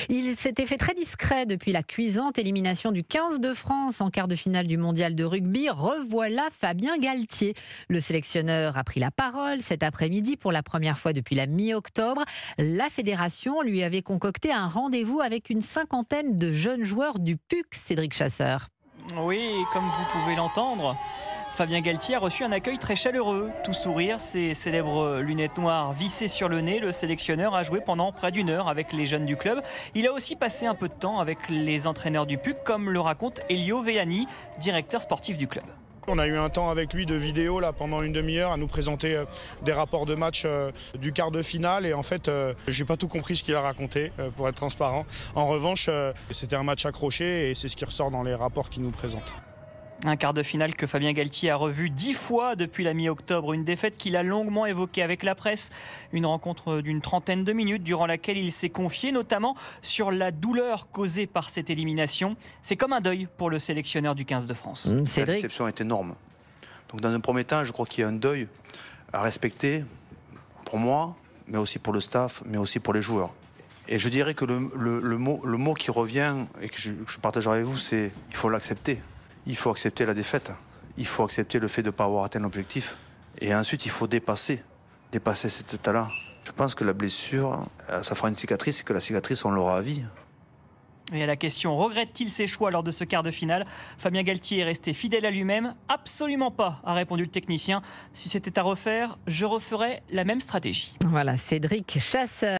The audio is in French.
Il s'était fait très discret depuis la cuisante élimination du 15 de France en quart de finale du mondial de rugby. Revoilà Fabien Galtier. Le sélectionneur a pris la parole cet après-midi pour la première fois depuis la mi-octobre. La fédération lui avait concocté un rendez-vous avec une cinquantaine de jeunes joueurs du PUC, Cédric Chasseur. Oui, comme vous pouvez l'entendre, Fabien Galtier a reçu un accueil très chaleureux. Tout sourire, ses célèbres lunettes noires vissées sur le nez, le sélectionneur a joué pendant près d'une heure avec les jeunes du club. Il a aussi passé un peu de temps avec les entraîneurs du PUC, comme le raconte Elio Vellani, directeur sportif du club. On a eu un temps avec lui de vidéo là, pendant une demi-heure à nous présenter des rapports de match du quart de finale et en fait j'ai pas tout compris ce qu'il a raconté pour être transparent. En revanche c'était un match accroché et c'est ce qui ressort dans les rapports qu'il nous présente. Un quart de finale que Fabien Galtier a revu 10 fois depuis la mi-octobre. Une défaite qu'il a longuement évoquée avec la presse. Une rencontre d'une trentaine de minutes durant laquelle il s'est confié notamment sur la douleur causée par cette élimination. C'est comme un deuil pour le sélectionneur du 15 de France. La déception est énorme. Donc dans un premier temps, je crois qu'il y a un deuil à respecter pour moi, mais aussi pour le staff, mais aussi pour les joueurs. Et je dirais que le mot qui revient et que je partagerai avec vous, c'est il faut l'accepter. Il faut accepter la défaite. Il faut accepter le fait de ne pas avoir atteint l'objectif. Et ensuite, il faut dépasser cet état-là. Je pense que la blessure, ça fera une cicatrice et que la cicatrice, on l'aura à vie. Et à la question, regrette-t-il ses choix lors de ce quart de finale? Fabien Galtier est resté fidèle à lui-même. Absolument pas, a répondu le technicien. Si c'était à refaire, je referais la même stratégie. Voilà, Cédric Chasseur.